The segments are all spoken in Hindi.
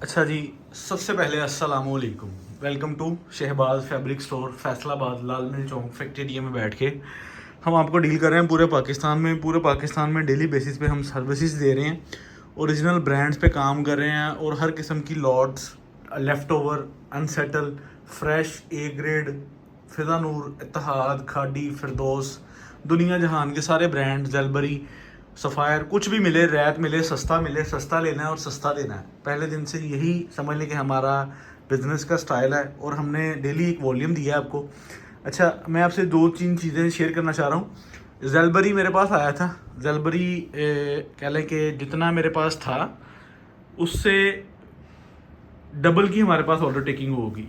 अच्छा जी, सबसे पहले अस्सलाम वालेकुम। Welcome to Shahbaz fabric store, Faisalabad, Lal mill Chowk, factory area में बैठ के हम आपको डील कर रहे हैं पूरे पाकिस्तान में डेली बेसिस पे हम सर्विसेज दे रहे हैं। ओरिजिनल ब्रांड्स पे काम कर रहे हैं और हर किस्म की lots, left over, unsettle, fresh, A grade, फ़िज़ा नूर, इत्तेहाद, खाडी, फिरदौस, दुनिया जहान के सारे ब्रांड, जलबरी, सफ़ायर, कुछ भी मिले, रैत मिले, सस्ता लेना है और सस्ता देना है। पहले दिन से यही समझ लें कि हमारा बिज़नेस का स्टाइल है और हमने डेली एक वॉल्यूम दिया है आपको। अच्छा, मैं आपसे दो तीन चीज़ें शेयर करना चाह रहा हूँ। जलबरी मेरे पास आया था। जलबरी कह लें कि जितना मेरे पास था उससे डबल की हमारे पास ऑर्डर टेकिंग होगी।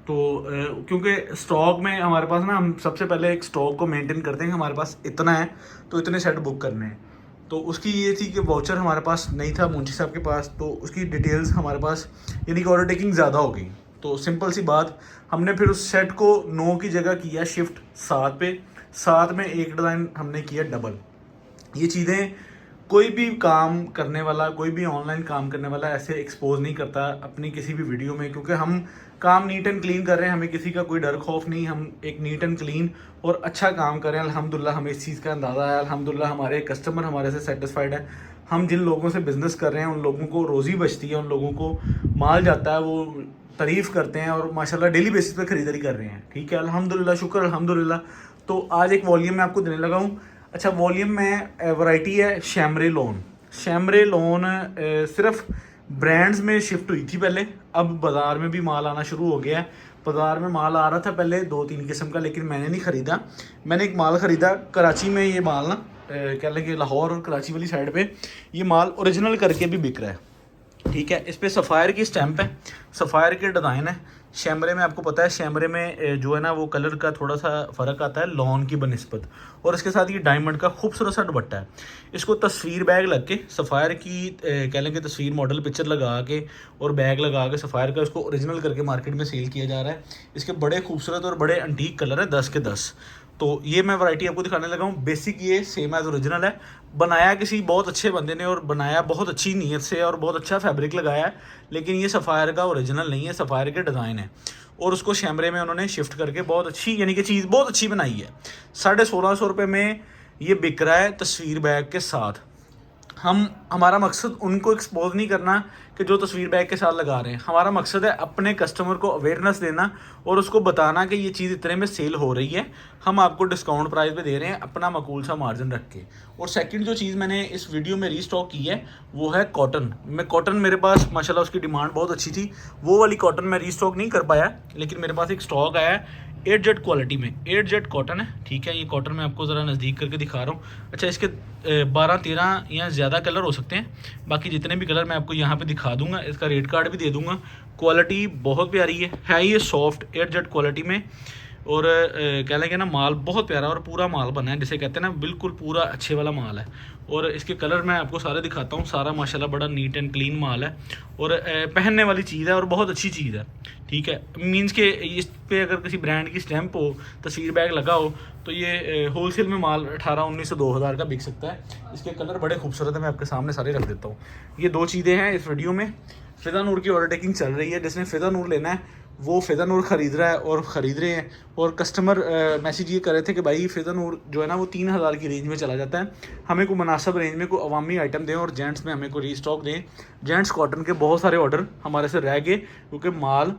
तो क्योंकि स्टॉक में हमारे पास ना, हम सबसे पहले एक स्टॉक को मेंटेन करते हैं कि हमारे पास इतना है तो इतने सेट बुक करने हैं। तो उसकी ये थी कि वाउचर हमारे पास नहीं था मुंशी साहब के पास, तो उसकी डिटेल्स हमारे पास, यानी कि ऑर्डर टेकिंग ज़्यादा हो गई। तो सिंपल सी बात, हमने फिर उस सेट को 9 की जगह किया शिफ्ट 7 पे। 7 में एक डिज़ाइन हमने किया डबल। ये चीज़ें कोई भी काम करने वाला, कोई भी ऑनलाइन काम करने वाला ऐसे एक्सपोज नहीं करता अपनी किसी भी वीडियो में, क्योंकि हम काम नीट एंड क्लीन कर रहे हैं, हमें किसी का कोई डर खौफ नहीं। हम एक नीट एंड क्लीन और अच्छा काम कर रहे हैं। अल्हम्दुलिल्लाह हमें इस चीज़ का अंदाज़ा है। अल्हम्दुलिल्लाह हमारे कस्टमर हमारे से सेटिस्फाइड है। हम जिन लोगों से बिज़नेस कर रहे हैं उन लोगों को रोज़ी बचती है, उन लोगों को माल जाता है, वो तारीफ़ करते हैं और माशाल्लाह डेली बेसिस पे ख़रीदारी कर रहे हैं। ठीक है, अल्हम्दुलिल्लाह, शुक्र अल्हम्दुलिल्लाह। तो आज एक वॉल्यूम मैं आपको देने लगा हूँ। अच्छा, वॉल्यूम में वैरायटी है शैमरे लोन। शैमरे लोन सिर्फ ब्रांड्स में शिफ्ट हुई थी पहले, अब बाज़ार में भी माल आना शुरू हो गया है। बाज़ार में माल आ रहा था पहले 2-3 किस्म का, लेकिन मैंने नहीं ख़रीदा। मैंने एक माल ख़रीदा कराची में। ये माल ना कह लें कि लाहौर और कराची वाली साइड पे ये माल ओरिजिनल करके भी बिक रहा है। ठीक है, इस पे सफ़ायर की स्टैंप है, सफ़ायर के डिज़ाइन है। शैमरे में आपको पता है, शैमरे में जो है ना वो कलर का थोड़ा सा फ़र्क आता है लॉन की बनिस्बत। और इसके साथ ये डायमंड का खूबसूरत सा दुपट्टा है। इसको तस्वीर बैग लग के सफ़ायर की कह लें कि तस्वीर मॉडल पिक्चर लगा के और बैग लगा के सफ़ायर का इसको ओरिजिनल करके मार्केट में सेल किया जा रहा है। इसके बड़े खूबसूरत और बड़े अंटीक कलर है, 10 के 10। तो ये मैं वैरायटी आपको दिखाने लगा हूँ। बेसिक ये सेम एज ओरिजिनल है, बनाया किसी बहुत अच्छे बंदे ने और बनाया बहुत अच्छी नीयत से और बहुत अच्छा फैब्रिक लगाया है। लेकिन ये सफ़ायर का ओरिजिनल नहीं है, सफ़ायर के डिज़ाइन है और उसको शैमरे में उन्होंने शिफ्ट करके बहुत अच्छी, यानी कि चीज़ बहुत अच्छी बनाई है। 1650 में ये बिक रहा है तस्वीर बैग के साथ। हमारा मकसद उनको एक्सपोज नहीं करना कि जो तस्वीर बैग के साथ लगा रहे हैं। हमारा मकसद है अपने कस्टमर को अवेयरनेस देना और उसको बताना कि ये चीज़ इतने में सेल हो रही है, हम आपको डिस्काउंट प्राइस पे दे रहे हैं, अपना माकूल सा मार्जिन रख के। और सेकंड जो चीज़ मैंने इस वीडियो में रीस्टॉक की है वो है कॉटन। कॉटन मेरे पास माशाल्लाह उसकी डिमांड बहुत अच्छी थी, वो वाली कॉटन मैं रीस्टॉक नहीं कर पाया, लेकिन मेरे पास एक स्टॉक आया है 8Z क्वालिटी में। 8Z कॉटन है। ठीक है, ये कॉटन मैं आपको ज़रा नज़दीक करके दिखा रहा हूँ। अच्छा, इसके 12-13 या ज़्यादा कलर हो सकते हैं, बाकी जितने भी कलर मैं आपको यहाँ पे दिखा दूंगा, इसका रेट कार्ड भी दे दूंगा। क्वालिटी बहुत प्यारी है ये सॉफ्ट 8Z क्वालिटी में। और कह लेंगे ना माल बहुत प्यारा और पूरा माल बना है, जिसे कहते हैं ना बिल्कुल पूरा अच्छे वाला माल है। और इसके कलर मैं आपको सारे दिखाता हूँ, सारा माशाल्लाह बड़ा नीट एंड क्लीन माल है और पहनने वाली चीज़ है और बहुत अच्छी चीज़ है। ठीक है, मींस के इस पे अगर किसी ब्रांड की स्टैंप हो, तस्वीर बैग लगा हो, तो ये होलसेल में माल 1800-1900 से 2000 का बिक सकता है। इसके कलर बड़े खूबसूरत है, मैं आपके सामने सारे रख देता हूँ। ये दो चीज़ें हैं इस वीडियो में। फ़िज़ा नूर की ऑर्डर टेकिंग चल रही है, जिसने फ़िज़ा नूर लेना है वो फ़िज़ा नूर ख़रीद रहा है और ख़रीद रहे हैं। और कस्टमर मैसेज ये कर रहे थे कि भाई फ़िज़ा नूर जो है ना वो 3000 की रेंज में चला जाता है, हमें को मुनासिब रेंज में कोई अवामी आइटम दें और जेंट्स में हमें को रीस्टॉक दें। जेंट्स कॉटन के बहुत सारे ऑर्डर हमारे से रह गए, क्योंकि माल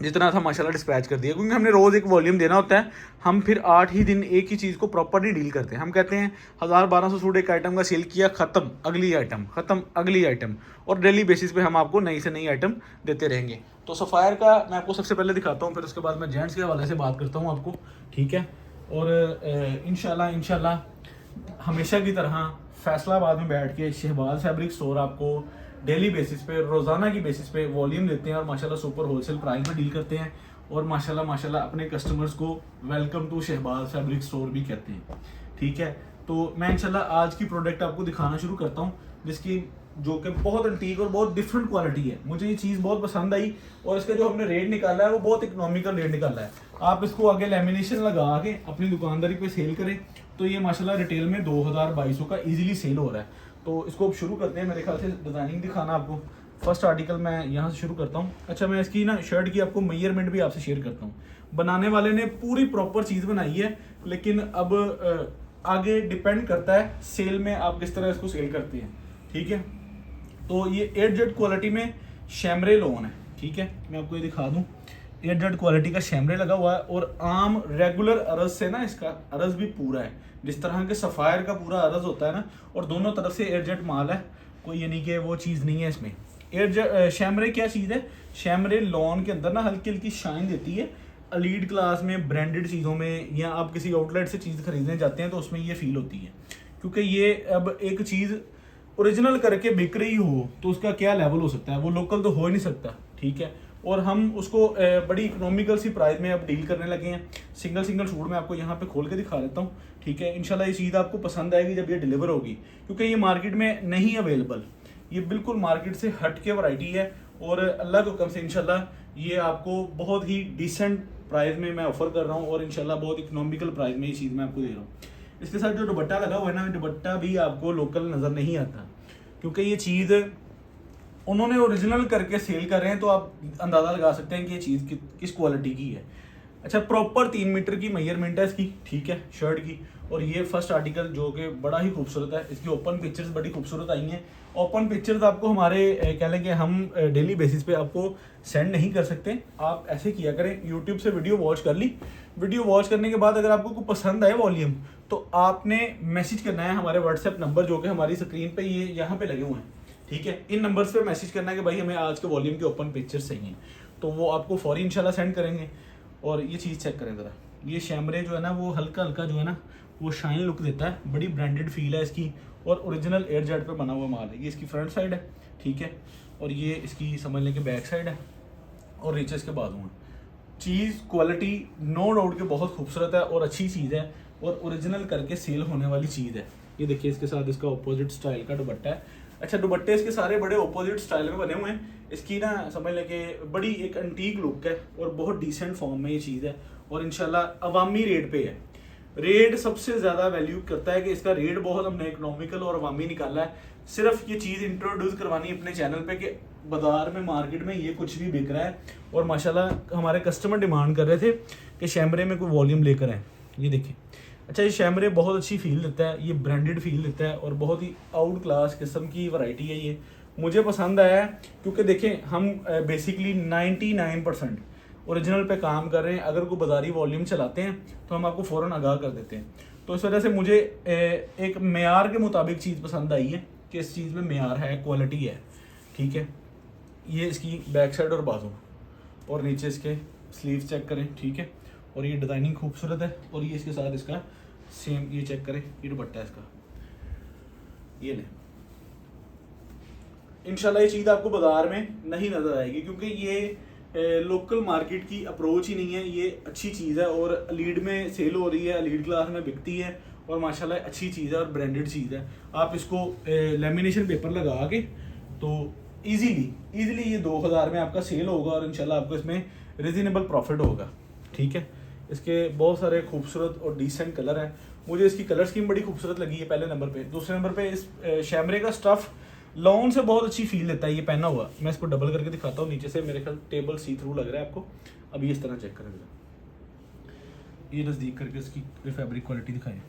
जितना था माशाल्लाह डिस्पैच कर दिया, क्योंकि हमने रोज़ एक वॉल्यूम देना होता है। हम फिर 8 ही दिन एक ही चीज़ को प्रॉपरली डील करते हैं। हम कहते हैं 1000-1200 सूट एक आइटम का सेल किया, ख़त्म, अगली आइटम, ख़त्म, अगली आइटम। और डेली बेसिस पे हम आपको नई से नई आइटम देते रहेंगे। तो सफ़ायर का मैं आपको सबसे पहले दिखाता हूँ, फिर उसके बाद मैं जेंट्स के हवाले से बात करता हूँ आपको। ठीक है, और इंशाल्लाह हमेशा की तरह फैसलाबाद में बैठ के शहबाज फैब्रिक स्टोर आपको डेली बेसिस पे, रोज़ाना की बेसिस पे वॉल्यूम देते हैं और माशाल्लाह सुपर होलसेल प्राइस में डील करते हैं। और माशाल्लाह अपने कस्टमर्स को welcome to Shahbaz fabric store भी कहते हैं। ठीक है, तो मैं इंशाल्लाह आज की प्रोडक्ट आपको दिखाना शुरू करता हूँ, जिसकी जो कि बहुत एंटीक और बहुत डिफरेंट क्वालिटी है। मुझे ये चीज़ बहुत पसंद आई और इसका जो हमने रेट निकाला है वो बहुत इकोनॉमिकल रेट निकाला है। आप इसको आगे लेमिनेशन लगा के अपनी दुकानदारी पे सेल करें तो ये माशाल्लाह रिटेल में 2000-2200 का इजीली सेल हो रहा है। तो इसको अब शुरू करते हैं। मेरे ख्याल से डिज़ाइनिंग दिखाना आपको, फर्स्ट आर्टिकल मैं यहाँ से शुरू करता हूँ। अच्छा, मैं इसकी ना शर्ट की आपको मेजरमेंट भी आपसे शेयर करता हूँ। बनाने वाले ने पूरी प्रॉपर चीज़ बनाई है, लेकिन अब आगे डिपेंड करता है सेल में आप किस तरह इसको सेल करते हैं। ठीक है, तो ये 8Z क्वालिटी में शैमरे लोन है। ठीक है, मैं आपको ये दिखा दूँ, 8Z क्वालिटी का शैमरे लगा हुआ है और आम रेगुलर अरज से ना इसका अरज भी पूरा है, जिस तरह के सफ़ायर का पूरा अरज होता है ना, और दोनों तरफ से 8Z माल है, कोई यानी कि वो चीज़ नहीं है इसमें। 8Z शैमरे क्या चीज़ है, शैमरे लॉन के अंदर ना हल्की हल्की शाइन देती है। एलीट क्लास में ब्रांडेड चीज़ों में या आप किसी आउटलेट से चीज़ खरीदने जाते हैं तो उसमें ये फील होती है, क्योंकि ये अब एक चीज़ ओरिजिनल करके बिक रही हो तो उसका क्या लेवल हो सकता है, वो लोकल तो हो ही नहीं सकता। ठीक है, और हम उसको बड़ी इकोनॉमिकल सी प्राइस में अब डील करने लगे हैं। सिंगल सिंगल सूट मैं आपको यहाँ पे खोल के दिखा देता हूँ। ठीक है, इंशाल्लाह ये चीज़ आपको पसंद आएगी जब ये डिलीवर होगी, क्योंकि ये मार्केट में नहीं अवेलेबल, ये बिल्कुल मार्केट से हट के वैरायटी है। और अल्लाह के हुक्म से इंशाल्लाह ये आपको बहुत ही डिसेंट प्राइस में मैं ऑफर कर रहा हूँ, और इंशाल्लाह बहुत इकोनॉमिकल प्राइस में ये चीज़ मैं आपको दे रहा हूँ। इसके साथ जो दुपट्टा लगा हुआ है ना, दुपट्टा भी आपको लोकल नज़र नहीं आता, क्योंकि ये चीज़ उन्होंने ओरिजिनल करके सेल कर रहे हैं, तो आप अंदाज़ा लगा सकते हैं कि ये चीज़ किस क्वालिटी की है। अच्छा, प्रॉपर 3 मीटर की मेजरमेंट है इसकी। ठीक है, शर्ट की। और ये फर्स्ट आर्टिकल जो कि बड़ा ही खूबसूरत है, इसकी ओपन पिक्चर्स बड़ी खूबसूरत आई हैं। ओपन पिक्चर्स आपको हमारे कह लें कि हम डेली बेसिस पे आपको सेंड नहीं कर सकते। आप ऐसे किया करें, यूट्यूब से वीडियो वॉच कर ली, वीडियो वॉच करने के बाद अगर आपको कोई पसंद आए वॉल्यूम, तो आपने मैसेज करना है हमारे व्हाट्सएप नंबर जो कि हमारी स्क्रीन पे ये यहाँ पे लगे हुए हैं। ठीक है, इन नंबर्स पे मैसेज करना है कि भाई हमें आज के वॉल्यूम के ओपन पिक्चर्स चाहिए, तो वो आपको फौरी इंशाल्लाह सेंड करेंगे। और ये चीज़ चेक करें ज़रा, ये शैमरे जो है ना वो हल्का हल्का जो है ना वो शाइन लुक देता है, बड़ी ब्रांडेड फील है इसकी, और ओरिजिनल 8Z पे बना हुआ माल है। ये इसकी फ्रंट साइड है। ठीक है, और ये इसकी समझ लें कि बैक साइड है, और नीचे इसके बाजू हैं। चीज़ क्वालिटी नो डाउट के बहुत खूबसूरत है और अच्छी चीज़ है, और ओरिजिनल करके सेल होने वाली चीज़ है। ये देखिए, इसके साथ इसका ऑपोजिट स्टाइल का दुपट्टा है। अच्छा, दुपट्टे इसके सारे बड़े ऑपोजिट स्टाइल में बने हुए हैं। इसकी ना समझ लें कि बड़ी एक एंटीक लुक है और बहुत डिसेंट फॉर्म में ये चीज़ है, और इंशाल्लाह अवामी रेट पे है। रेट सबसे ज़्यादा वैल्यू करता है कि इसका रेट बहुत हमने इकोनॉमिकल और अवामी निकाला है। सिर्फ ये चीज़ इंट्रोड्यूस करवानी अपने चैनल पे कि बाजार में मार्केट में ये कुछ भी बिक रहा है, और माशाल्लाह हमारे कस्टमर डिमांड कर रहे थे कि शैमरे में कोई वॉल्यूम लेकर आए। ये देखिए, अच्छा, ये शैमरे बहुत अच्छी फील देता है, ये ब्रांडेड फील देता है, और बहुत ही आउट क्लास किस्म की वैरायटी है। ये मुझे पसंद आया है, क्योंकि देखें हम बेसिकली 99% ओरिजिनल पे काम कर रहे हैं। अगर कोई बाजारी वॉल्यूम चलाते हैं तो हम आपको फ़ौरन आगाह कर देते हैं। तो इस वजह से मुझे एक मेयार के मुताबिक चीज़ पसंद आई है कि इस चीज़ में मेयार है, क्वालिटी है। ठीक है, ये इसकी बैक साइड और बाजू, और नीचे इसके स्लीव चेक करें। ठीक है, और ये डिज़ाइनिंग खूबसूरत है, और ये इसके साथ इसका सेम ये चेक करें, ये दुपट्टा है इसका, ये ले। इंशाल्लाह ये चीज़ आपको बाजार में नहीं नज़र आएगी, क्योंकि ये लोकल मार्केट की अप्रोच ही नहीं है। ये अच्छी चीज़ है और लीड में सेल हो रही है, लीड क्लास में बिकती है, और माशाल्लाह अच्छी चीज़ है और ब्रांडेड चीज़ है। आप इसको लेमिनेशन पेपर लगा के तो इजीली ये 2000 में आपका सेल होगा, और इंशाल्लाह आपको इसमें रिजनेबल प्रॉफिट होगा। ठीक है, इसके बहुत सारे खूबसूरत और डिसेंट कलर हैं। मुझे इसकी कलर स्कीम बड़ी खूबसूरत लगी है पहले नंबर पे। दूसरे नंबर पे इस शैमरे का स्टफ़ लॉन से बहुत अच्छी फील देता है। ये पहना हुआ मैं इसको डबल करके दिखाता हूँ, नीचे से मेरे ख्याल टेबल सी थ्रू लग रहा है आपको। अब ये इस तरह चेक करें, ये नज़दीक करके इसकी फैब्रिक क्वालिटी दिखाएं।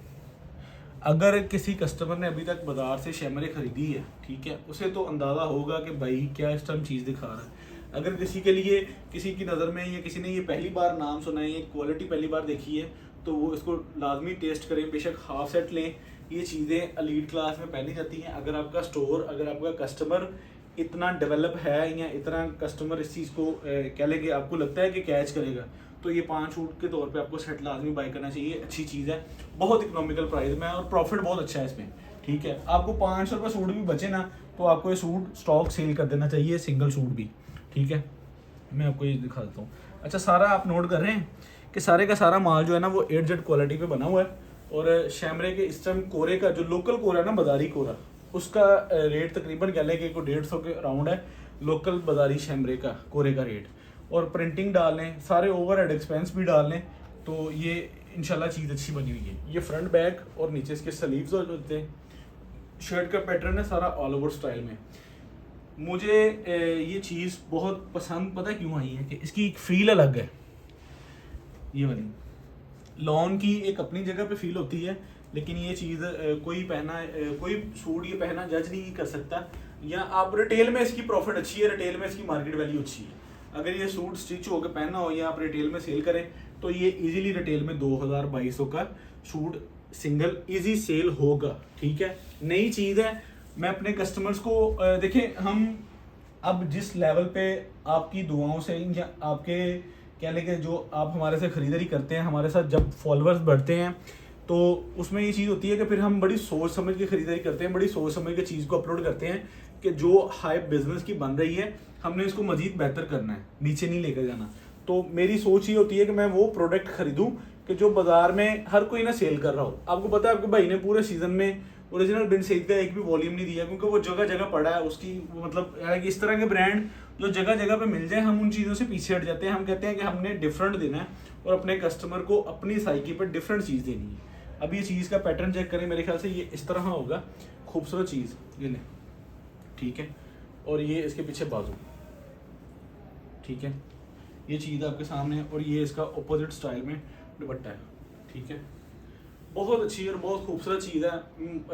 अगर किसी कस्टमर ने अभी तक बाज़ार से शैमरे ख़रीदी है, ठीक है, उसे तो अंदाज़ा होगा कि भाई क्या इस टाइम चीज़ दिखा रहा है। अगर किसी के लिए किसी की नज़र में या किसी ने ये पहली बार नाम सुना है, ये क्वालिटी पहली बार देखी है, तो वो इसको लाजमी टेस्ट करें। बेशक हाफ सेट लें, ये चीज़ें एलीट क्लास में पहनी जाती हैं। अगर आपका स्टोर, अगर आपका कस्टमर इतना डेवलप है या इतना कस्टमर इस चीज़ को कह लेंगे आपको लगता है कि कैच करेगा, तो ये 5 सूट के तौर पे आपको सेट लाजमी बाई करना चाहिए। अच्छी चीज़ है, बहुत इकोनॉमिकल प्राइस में और प्रॉफिट बहुत अच्छा है इसमें। ठीक है, आपको 500 रुपये सूट भी बचे ना, तो आपको ये सूट स्टॉक सेल कर देना चाहिए, सिंगल सूट भी। ठीक है, मैं आपको ये दिखा देता हूँ। अच्छा, सारा आप नोट कर रहे हैं कि सारे का सारा माल जो है ना वो 8Z क्वालिटी पे बना हुआ है। और शैमरे के इस टाइम कोरे का जो लोकल कोरा है ना, बाजारी कोरा, उसका रेट तकरीबन कह लें कि 150 के अराउंड है लोकल बाजारी शैमरे का कोरे का रेट। और प्रिंटिंग डाल लें, सारे ओवरहेड एक्सपेंस भी डाल लें, तो ये इंशाल्लाह चीज़ अच्छी बनी हुई है। ये फ्रंट बैक और नीचे इसके स्लीव्स होते हैं। शर्ट का पैटर्न है सारा ऑल ओवर स्टाइल में। मुझे ये चीज़ बहुत पसंद पता क्यों आई है कि इसकी एक फील अलग है। ये वाली लॉन की एक अपनी जगह पे फील होती है, लेकिन ये चीज़ कोई पहना कोई सूट ये पहना जज नहीं कर सकता। या आप रिटेल में इसकी प्रॉफिट अच्छी है, रिटेल में इसकी मार्केट वैल्यू अच्छी है। अगर ये सूट स्टिच होकर पहना हो या आप रिटेल में सेल करें तो ये इजीली रिटेल में 2200 का सूट सिंगल इजी सेल होगा। ठीक है, नई चीज़ है। मैं अपने कस्टमर्स को देखें, हम अब जिस लेवल पे आपकी दुआओं से या आपके क्या लेके जो आप हमारे से ख़रीदारी करते हैं, हमारे साथ जब फॉलोअर्स बढ़ते हैं तो उसमें ये चीज़ होती है कि फिर हम बड़ी सोच समझ के ख़रीदारी करते हैं, बड़ी सोच समझ के चीज़ को अपलोड करते हैं कि जो हाइप बिजनेस की बन रही है हमने इसको मज़ीद बेहतर करना है, नीचे नहीं लेकर जाना। तो मेरी सोच ये होती है कि मैं वो प्रोडक्ट खरीदूं कि जो बाज़ार में हर कोई ना सेल कर रहा हो। आपको पता है आपके भाई ने पूरे सीज़न में ओरिजिनल बिन सईद का एक भी वॉल्यूम नहीं दिया, क्योंकि वो जगह जगह पड़ा है उसकी। मतलब कि इस तरह के ब्रांड जो जगह जगह पे मिल जाए, हम उन चीज़ों से पीछे हट जाते हैं। हम कहते हैं कि हमने डिफरेंट देना है और अपने कस्टमर को अपनी साइकी पर डिफरेंट चीज़ देनी है। अब ये चीज़ का पैटर्न चेक करें, मेरे ख्याल से ये इस तरह होगा, खूबसूरत चीज़ ये लें। ठीक है, और ये इसके पीछे बाजू। ठीक है, ये चीज़ आपके सामने है और ये इसका अपोजिट स्टाइल में दुपट्टा है। ठीक है, बहुत अच्छी और बहुत खूबसूरत चीज़ है।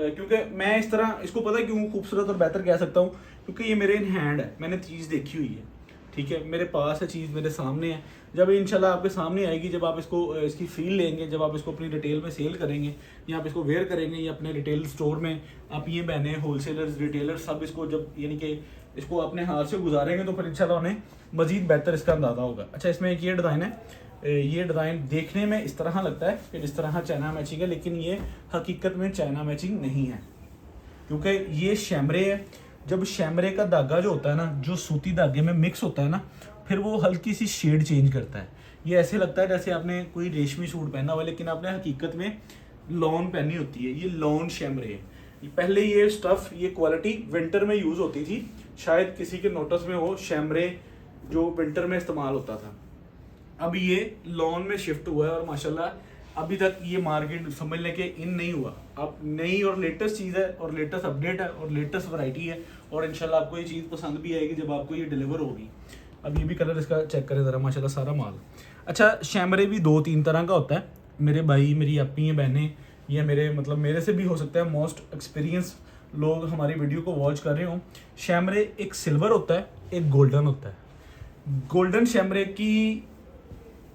क्योंकि मैं इस तरह इसको पता है क्यों खूबसूरत और बेहतर कह सकता हूँ, क्योंकि ये मेरे इन हैंड है, मैंने चीज़ देखी हुई है। ठीक है, मेरे पास है चीज़, मेरे सामने है। जब इंशाल्लाह आपके सामने आएगी, जब आप इसको इसकी फील लेंगे, जब आप इसको अपनी रिटेल में सेल करेंगे या आप इसको वेयर करेंगे या अपने रिटेल स्टोर में आप ये बहने होलसेलर्स रिटेलर्स सब इसको जब यानी कि इसको अपने हाथ से गुजारेंगे तो फिर इंशाल्लाह उन्हें मज़ीद बेहतर इसका अंदाज़ा होगा। अच्छा, इसमें एक ये डिज़ाइन है, ये डिज़ाइन देखने में इस तरह लगता है कि जिस तरह चाइना मैचिंग है, लेकिन ये हकीकत में चाइना मैचिंग नहीं है, क्योंकि ये शैमरे है। जब शैमरे का धागा जो होता है ना, जो सूती धागे में मिक्स होता है ना, फिर वो हल्की सी शेड चेंज करता है। ये ऐसे लगता है जैसे आपने कोई रेशमी सूट पहना हुआ, लेकिन आपने हकीकत में लॉन पहनी होती है। ये लॉन शैमरे है। पहले ये स्टफ़, ये क्वालिटी विंटर में यूज़ होती थी, शायद किसी के नोटिस में हो, शैमरे जो विंटर में इस्तेमाल होता था। अब ये लॉन में शिफ्ट हुआ है और माशाल्लाह अभी तक ये मार्केट समझ लें कि इन नहीं हुआ। अब नई और लेटेस्ट चीज़ है और लेटेस्ट अपडेट है और लेटेस्ट वैरायटी है और इंशाल्लाह आपको ये चीज़ पसंद भी आएगी जब आपको ये डिलीवर होगी। अब ये भी कलर इसका चेक करें ज़रा, माशाल्लाह सारा माल। अच्छा, शैमरे भी 2-3 तरह का होता है। मेरे भाई, मेरी अपनी बहनें या मेरे मतलब मेरे से भी हो सकता है मोस्ट एक्सपीरियंस लोग हमारी वीडियो को वॉच कर रहे हों। शैमरे एक सिल्वर होता है, एक गोल्डन होता है। गोल्डन शैमरे की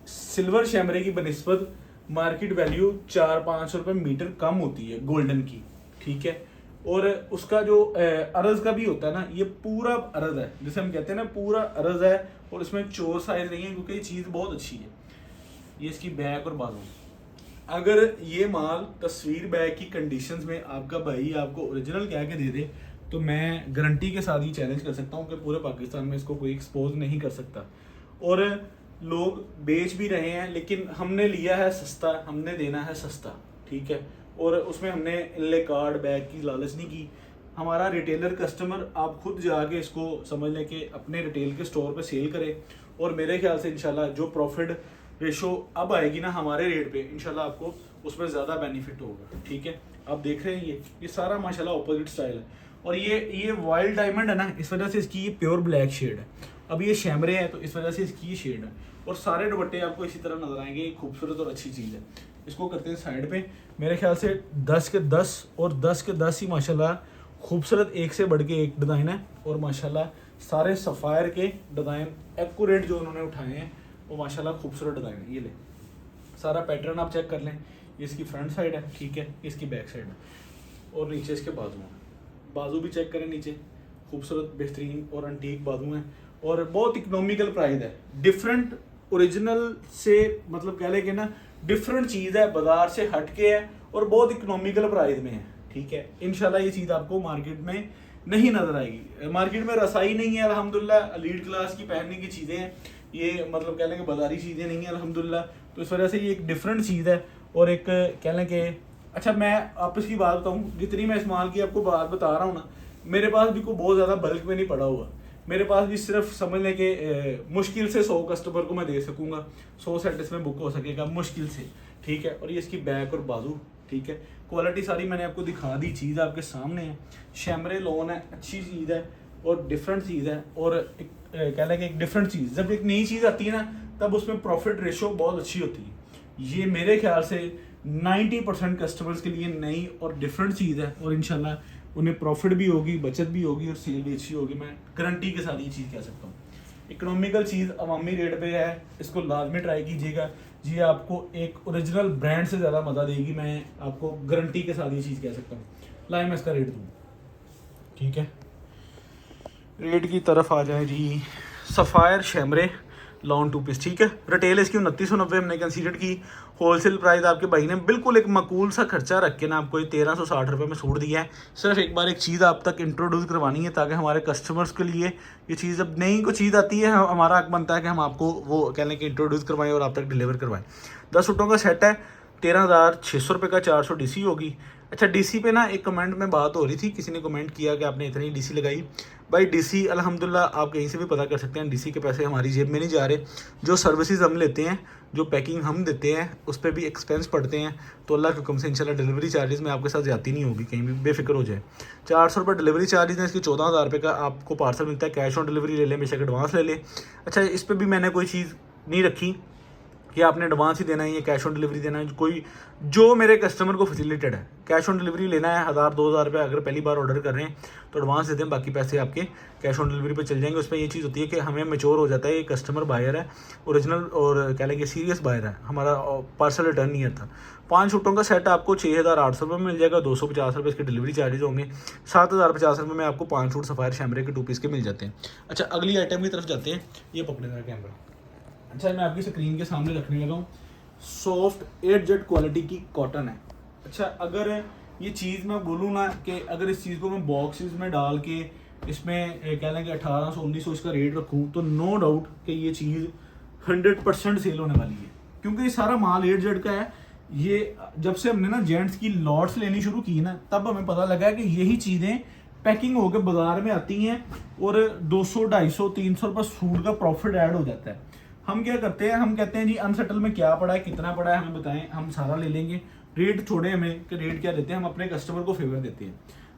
सिल्वर शैमरे की बनिस्बत मार्केट वैल्यू 400-500 रुपये मीटर कम होती है गोल्डन की। ठीक है, और उसका जो अरज़ का भी होता है ना, ये पूरा अरज़ है, जैसे हम कहते हैं ना पूरा अरज़ है, और इसमें चोर साइज नहीं है, क्योंकि ये चीज़ बहुत अच्छी है। ये इसकी बैक और बाजू, अगर ये माल तस्वीर बैग की कंडीशंस में आपका भाई आपको ओरिजिनल कह के दे दे तो मैं गारंटी के साथ ही चैलेंज कर सकता हूँ कि पूरे पाकिस्तान में इसको कोई एक्सपोज नहीं कर सकता। और लोग बेच भी रहे हैं, लेकिन हमने लिया है सस्ता, हमने देना है सस्ता। ठीक है, और उसमें हमने इनले कार्ड बैग की लालच नहीं की। हमारा रिटेलर कस्टमर आप खुद जाके इसको समझ लें कि अपने रिटेल के स्टोर पे सेल करें, और मेरे ख्याल से इंशाल्लाह जो प्रॉफिट रेशो अब आएगी ना हमारे रेट पे, इंशाल्लाह आपको उसमें ज़्यादा बेनिफिट होगा। ठीक है, आप देख रहे हैं ये सारा माशाल्लाह ऑपोजिट स्टाइल है, और ये वाइल्ड डायमंड है ना, इस वजह से इसकी ये प्योर ब्लैक शेड है। अब ये शैमरे है तो इस वजह से इसकी ये शेड है, और सारे दुपट्टे आपको इसी तरह नजर आएंगे। ये खूबसूरत और अच्छी चीज़ है। इसको करते हैं साइड पे। मेरे ख्याल से 10 के 10 और 10 के 10 ही माशाल्लाह खूबसूरत, एक से बढ़ के एक डिज़ाइन है, और माशाल्लाह सारे सफ़ायर के डिज़ाइन एक्यूरेट जो उन्होंने उठाए हैं वो माशाल्लाह खूबसूरत डिज़ाइन है। ये ले सारा पैटर्न आप चेक कर लें। ये इसकी फ्रंट साइड है, ठीक है, इसकी बैक साइड है, और नीचे इसके बाजू हैं। बाजू भी चेक करें, नीचे खूबसूरत बेहतरीन और अंटीक बाजू हैं, और बहुत इकोनॉमिकल प्राइस है। डिफरेंट ओरिजिनल से मतलब कह लें कि ना डिफरेंट चीज़ है, बाजार से हट के है और बहुत इकोनॉमिकल प्राइस में है। ठीक है, इंशाल्लाह ये चीज़ आपको मार्केट में नहीं नजर आएगी। मार्केट में रसाई नहीं है अल्हम्दुलिल्लाह, लीड क्लास की पहनने की चीज़ें हैं ये, मतलब कह लें कि बाजारी चीज़ें नहीं है अल्हम्दुलिल्लाह। तो इस वजह से ये एक डिफरेंट चीज़ है, और एक कह लें कि अच्छा मैं आपस की बात बताऊँ, जितनी मैं इस माल की आपको बात बता रहा हूँ ना, मेरे पास भी कोई बहुत ज़्यादा बल्क में नहीं पड़ा हुआ। मेरे पास भी सिर्फ समझ लें कि मुश्किल से 100 कस्टमर को मैं दे सकूँगा, 100 सेट इसमें बुक हो सकेगा मुश्किल से। ठीक है, और ये इसकी बैक और बाजू, ठीक है, क्वालिटी सारी मैंने आपको दिखा दी, चीज़ आपके सामने है। शैमरे लोन है, अच्छी चीज़ है, और डिफरेंट चीज़ है। और कह लें कि एक डिफरेंट चीज़, जब एक नई चीज़ आती है ना तब उसमें प्रॉफिट रेशो बहुत अच्छी होती है। ये मेरे ख्याल से 90% कस्टमर्स के लिए नई और डिफरेंट चीज़ है, और इंशाल्लाह उन्हें प्रॉफिट भी होगी, बचत भी होगी और सेल भी अच्छी होगी। मैं गारंटी के साथ ये चीज़ कह सकता हूँ। इकोनॉमिकल चीज़ अवामी रेट पे है, इसको लाजमी ट्राई कीजिएगा जी, आपको एक ओरिजिनल ब्रांड से ज़्यादा मज़ा देगी। मैं आपको गारंटी के साथ ये चीज़ कह सकता हूँ। लाए मैं इसका रेट दूँ, ठीक है। रेट की तरफ आ जाए जी। सफ़ायर शैमरे लॉन 2 पीस, ठीक है। रिटेल इसकी 2990 हमने कंसीडर की। होलसेल प्राइस आपके भाई ने बिल्कुल एक माकूल सा खर्चा रख के ना आपको ये 1360 रुपये में सूट दिया है। सिर्फ एक बार एक चीज़ आप तक इंट्रोड्यूस करवानी है ताकि हमारे कस्टमर्स के लिए ये चीज़, जब नई कोई चीज़ आती है हमारा हक बनता है कि हम आपको वो कह लें कि इंट्रोड्यूस करवाएं और आप तक डिलीवर करवाएं। 10 सूटों का सेट है, 13,600 रुपये का, 400 डीसी होगी। अच्छा, डीसी पे ना एक कमेंट में बात हो रही थी, किसी ने कमेंट किया कि आपने इतनी डीसी लगाई। भाई डीसी अल्हम्दुलिल्लाह आप कहीं से भी पता कर सकते हैं, डीसी के पैसे हमारी जेब में नहीं जा रहे। जो सर्विसेज हम लेते हैं, जो पैकिंग हम देते हैं, उस पर भी एक्सपेंस पड़ते हैं। तो अल्लाह के हुक्म से इंशाल्लाह डिलीवरी चार्जेस में आपके साथ ज़्यादा नहीं होगी, कहीं भी बेफिक्र हो जाए। 400 रुपये डिलीवरी चार्जेस हैं, इसकी 14,000 रुपये का आपको पार्सल मिलता है। कैश ऑन डिलीवरी ले लें, बेशक एडवांस ले लें। अच्छा, इस पर भी मैंने कोई चीज़ नहीं रखी कि आपने एडवांस ही देना है या कैश ऑन डिलीवरी देना है। कोई जो मेरे कस्टमर को फैसिलिटेड है, कैश ऑन डिलीवरी लेना है 1,000-2,000 रुपये अगर पहली बार ऑर्डर कर रहे हैं तो एडवांस दे दें, बाकी पैसे आपके कैश ऑन डिलीवरी पे चल जाएंगे। उसमें ये चीज़ होती है कि हमें मैच्योर हो जाता है ये कस्टमर बायर है, ओरिजिनल और कह लेंगे सीरियस बायर है, हमारा पार्सल रिटर्न नहीं आता। 5 सूटों का सेट आपको 6,800 रुपये में मिल जाएगा। 250 रुपये इसके डिलीवरी चार्जेज होंगे। 7,050 रुपये में आपको 5 सूट सफ़ायर शैमरे के 2 पीस के मिल जाते हैं। अच्छा, अगली आइटम की तरफ जाते हैं। ये पकड़े मेरा कैमरा। अच्छा, मैं आपकी स्क्रीन के सामने रखने लगा हूँ। सॉफ्ट 8 क्वालिटी की कॉटन है। अच्छा, अगर ये चीज़ मैं बोलूँ ना कि अगर इस चीज़ को मैं बॉक्सेस में डाल के इसमें कह लें कि 1800-1900 इसका रेट रखूँ तो नो डाउट कि ये चीज़ 100% सेल होने वाली है, क्योंकि ये सारा माल 8 का है। ये जब से हमने ना जेंट्स की लॉट्स लेनी शुरू की ना, तब हमें पता लगा कि यही चीज़ें पैकिंग होकर बाजार में आती हैं और 200, 250, 300 रुपये सूट का प्रॉफिट ऐड हो जाता है। हम क्या करते हैं, हम कहते हैं जी अनसेटल में क्या पड़ा है, कितना पड़ा है, हमें बताएं, हम सारा ले लेंगे। रेट छोड़े हमें कि रेट क्या देते हैं, हम अपने कस्टमर को फेवर देते हैं।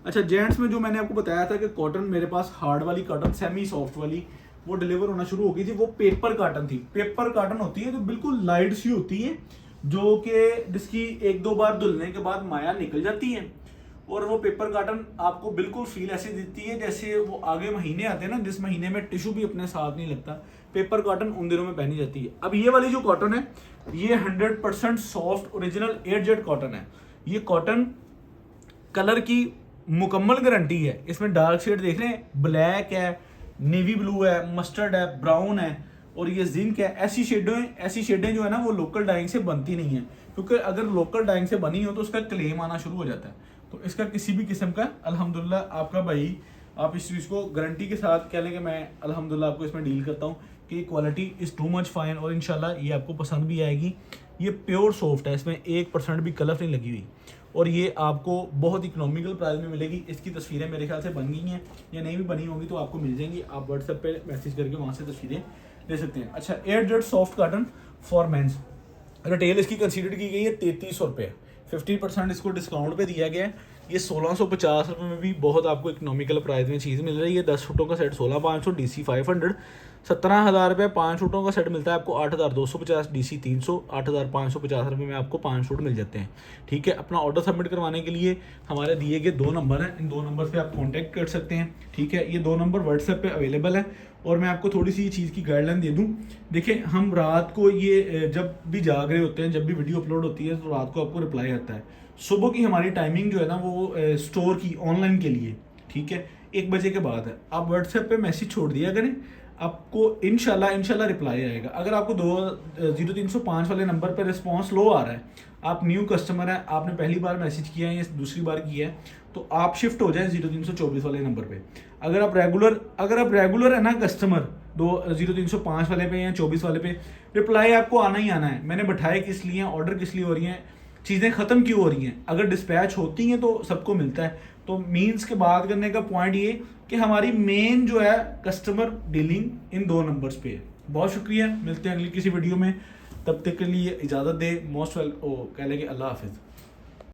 अच्छा, जेंट्स में जो मैंने आपको बताया था कि कॉटन मेरे पास हार्ड वाली कॉटन, सेमी सॉफ्ट वाली, वो डिलीवर होना शुरू हो गई थी। वो पेपर कॉटन थी। पेपर कॉटन होती है जो बिल्कुल लाइट सी होती है, जो कि जिसकी 1-2 बार धुलने के बाद माया निकल जाती है। और वो पेपर कॉटन आपको बिल्कुल फील ऐसे देती है जैसे वो आगे महीने आते हैं ना, जिस महीने में टिश्यू भी अपने साथ नहीं लगता, पेपर कॉटन उन दिनों में पहनी जाती है। अब ये वाली जो कॉटन है, ये 100% सॉफ्ट ओरिजिनल 8 कॉटन है। ये कॉटन कलर की मुकम्मल गारंटी है। इसमें डार्क शेड देख रहे हैं, ब्लैक है, नेवी ब्लू है, मस्टर्ड है, ब्राउन है और ये जिंक है। ऐसी शेडें जो है ना वो लोकल डाइंग से बनती नहीं है, क्योंकि अगर लोकल डाइंग से बनी हो तो उसका क्लेम आना शुरू हो जाता है। तो इसका किसी भी किस्म का अल्हम्दुलिल्लाह आपका भाई, आप इस चीज़ को गारंटी के साथ कह लें कि मैं अल्हम्दुलिल्लाह आपको इसमें डील करता हूँ कि quality is too much fine और इंशाल्लाह ये आपको पसंद भी आएगी। ये प्योर सॉफ्ट है, इसमें 1% भी कलर नहीं लगी हुई और ये आपको बहुत इकोनॉमिकल प्राइस में मिलेगी। इसकी तस्वीरें मेरे ख्याल से बन गई हैं या नहीं भी बनी होंगी तो आपको मिल जाएंगी। आप व्हाट्सएप पे मैसेज करके वहाँ से तस्वीरें ले सकते हैं। अच्छा, 8 soft cotton for men's, retail इसकी कंसीडर की गई है 3300 रुपये। 50% इसको डिस्काउंट पे दिया गया है। ये 1650 रुपये में भी बहुत आपको इकोनॉमिकल प्राइस में चीज़ मिल रही है। 10 फुटों का सेट 16,500, DC 500, 17,000 रुपये। 5 फुटों का सेट मिलता है आपको 8,250, DC 300, 8,550 रुपये में आपको 5 फुट मिल जाते हैं। ठीक है, अपना ऑर्डर सबमिट करवाने के लिए हमारे दिए गए 2 नंबर हैं, इन 2 नंबर पे आप कांटेक्ट कर सकते हैं। ठीक है, ये 2 नंबर व्हाट्सएप पे अवेलेबल है। और मैं आपको थोड़ी सी चीज़ की गाइडलाइन दे दूं। देखिए, हम रात को ये जब भी जाग रहे होते हैं, जब भी वीडियो अपलोड होती है तो रात को आपको रिप्लाई आता है। सुबह की हमारी टाइमिंग जो है ना वो स्टोर की ऑनलाइन के लिए, ठीक है, 1 बजे के बाद है। आप व्हाट्सएप पे मैसेज छोड़ दिया करें, आपको इंशाल्लाह रिप्लाई आएगा। अगर आपको 0305 वाले नंबर पर रिस्पॉन्स लो आ रहा है, आप न्यू कस्टमर हैं, आपने पहली बार मैसेज किया है या दूसरी बार किया है, तो आप शिफ्ट हो जाएं 0324 वाले नंबर पे। अगर आप रेगुलर है ना कस्टमर 0305 वाले पे या 24 वाले पे, रिप्लाई आपको आना ही आना है। मैंने बैठाए किस लिए, ऑर्डर किस लिए हो रही हैं, चीज़ें ख़त्म क्यों हो रही हैं। अगर डिस्पैच होती हैं तो सबको मिलता है। तो मीन्स के बात करने का पॉइंट ये कि हमारी मेन जो है कस्टमर डीलिंग इन 2 नंबर्स पे है। बहुत शुक्रिया, मिलते हैं अगली किसी वीडियो में, तब तक के लिए इजाज़त दे। मोस्ट वेल कह लेंगे अल्लाह हाफिज़।